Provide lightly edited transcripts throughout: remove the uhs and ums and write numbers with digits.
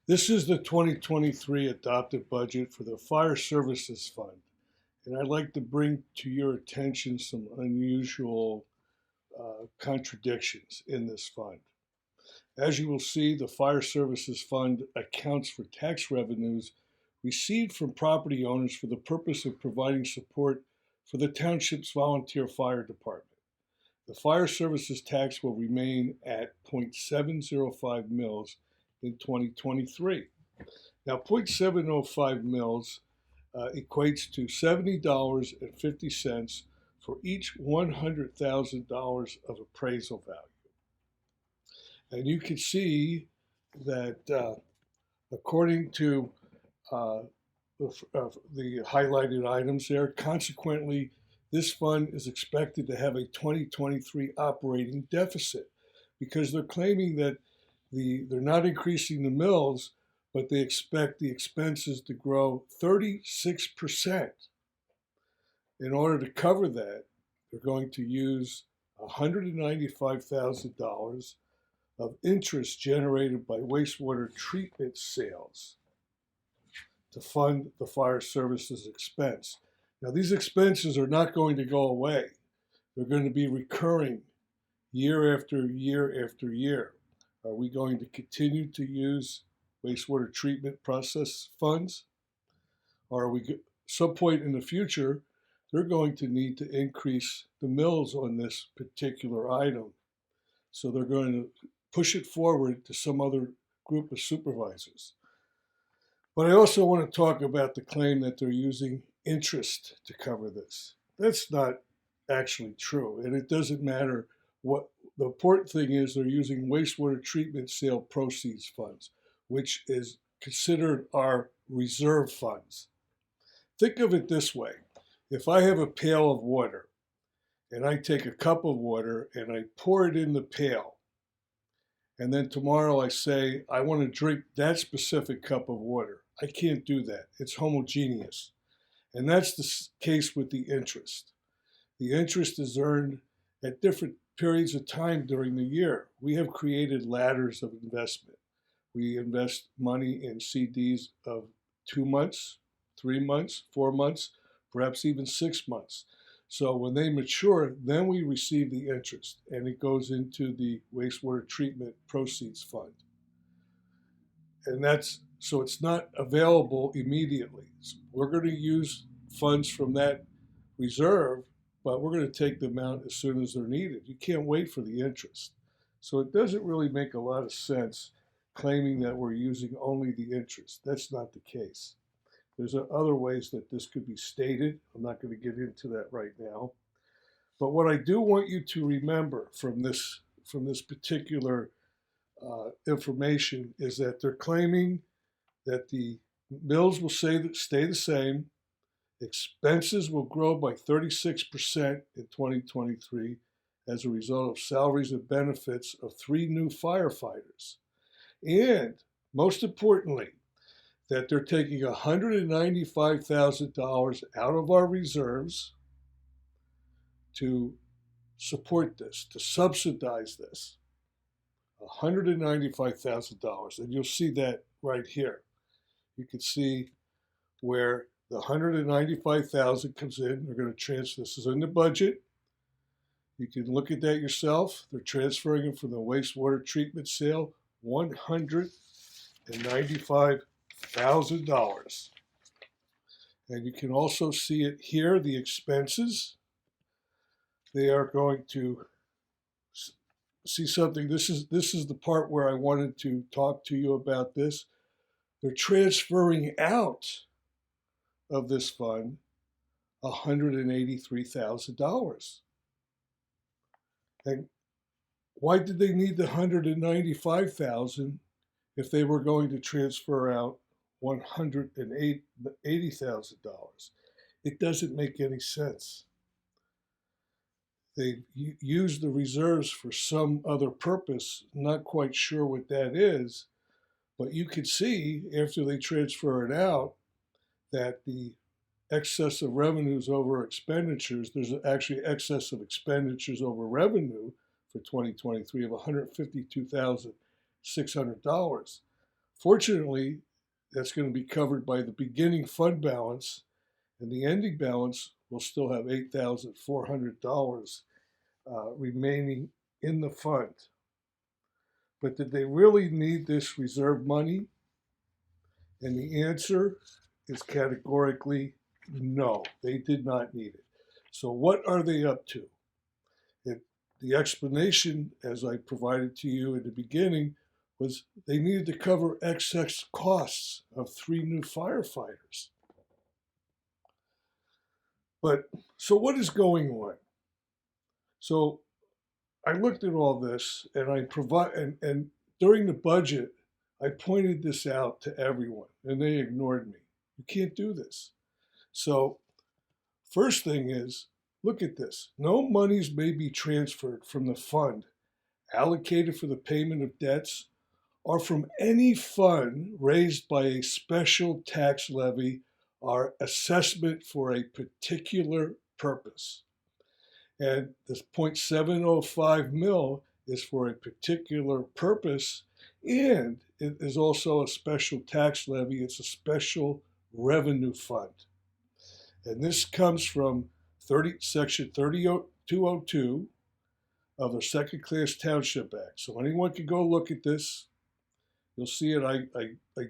This is the 2023 adopted budget for the Fire Services Fund, and I'd like to bring to your attention some unusual contradictions in this fund. As you will see, the Fire Services Fund accounts for tax revenues received from property owners for the purpose of providing support for the township's volunteer fire department. The fire services tax will remain at 0.705 mils in 2023. Now, 0.705 mils equates to $70.50 for each $100,000 of appraisal value. And you can see that according to the highlighted items there, consequently, this fund is expected to have a 2023 operating deficit because they're claiming that they're not increasing the mills, but they expect the expenses to grow 36%. In order to cover that, they're going to use $195,000 of interest generated by wastewater treatment sales to fund the fire services expense. Now, these expenses are not going to go away. They're going to be recurring year after year after year. Are we going to continue to use wastewater treatment process funds? Or are we, some point in the future, they're going to need to increase the mills on this particular item. So they're going to push it forward to some other group of supervisors. But I also want to talk about the claim that they're using interest to cover this. That's not actually true, and it doesn't matter what. The important thing is they're using wastewater treatment sale proceeds funds, which is considered our reserve funds. Think of it this way. If I have a pail of water and I take a cup of water and I pour it in the pail, and then tomorrow I say, I want to drink that specific cup of water, I can't do that. It's homogeneous. And that's the case with the interest. The interest is earned at different periods of time during the year. We have created ladders of investment. We invest money in CDs of 2 months, 3 months, 4 months, perhaps even 6 months. So when they mature, then we receive the interest, and it goes into the wastewater treatment proceeds fund. And so it's not available immediately. So we're going to use funds from that reserve, but we're going to take them out as soon as they're needed. You can't wait for the interest. So it doesn't really make a lot of sense claiming that we're using only the interest. That's not the case. There's other ways that this could be stated. I'm not going to get into that right now. But what I do want you to remember from this particular information is that they're claiming that the mills will stay the same. Expenses will grow by 36% in 2023 as a result of salaries and benefits of 3 new firefighters. And most importantly, that they're taking $195,000 out of our reserves to support this, to subsidize this. $195,000. And you'll see that right here. You can see where the $195,000 comes in. They're going to transfer. This is in the budget. You can look at that yourself. They're transferring it from the wastewater treatment sale, $195,000. And you can also see it here, the expenses. They are going to see something. This is the part where I wanted to talk to you about this. They're transferring out of this fund $183,000. And why did they need the $195,000 if they were going to transfer out $180,000? It doesn't make any sense. They used the reserves for some other purpose, not quite sure what that is, but you can see after they transfer it out that the excess of revenues over expenditures, there's actually excess of expenditures over revenue for 2023 of $152,600. Fortunately, that's going to be covered by the beginning fund balance, and the ending balance will still have $8,400 remaining in the fund. But did they really need this reserve money? And the answer is categorically no, they did not need it. So what are they up to? The explanation, as I provided to you in the beginning, was they needed to cover excess costs of 3 new firefighters. But so what is going on? So I looked at all this and and during the budget, I pointed this out to everyone and they ignored me. You can't do this. So first thing is, look at this. No monies may be transferred from the fund allocated for the payment of debts or from any fund raised by a special tax levy or assessment for a particular purpose. And this 0.705 mil is for a particular purpose, and it is also a special tax levy. It's a special revenue fund. And this comes from Section 3202 of the Second Class Township Act. So anyone can go look at this. You'll see it. I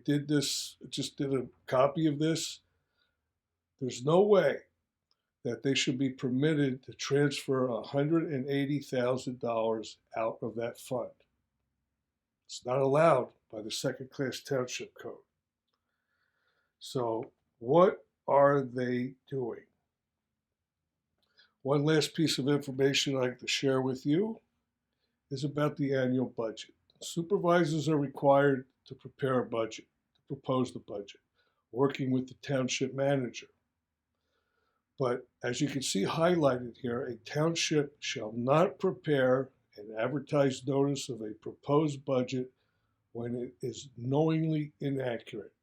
did this, just did a copy of this. There's no way that they should be permitted to transfer $180,000 out of that fund. It's not allowed by the Second Class Township Code. So what are they doing? One last piece of information I'd like to share with you is about the annual budget. Supervisors are required to prepare a budget, to propose the budget, working with the township manager. But as you can see highlighted here, a township shall not prepare an advertised notice of a proposed budget when it is knowingly inaccurate.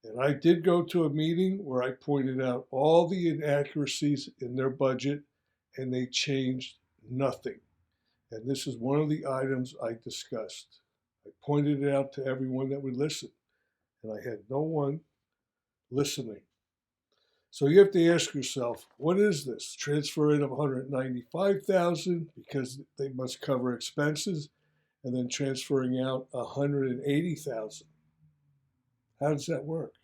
And I did go to a meeting where I pointed out all the inaccuracies in their budget, and they changed nothing. And this is one of the items I discussed. I pointed it out to everyone that would listen, and I had no one listening. So you have to ask yourself, what is this? Transfer in of $195,000 because they must cover expenses, and then transferring out $180,000. How does that work?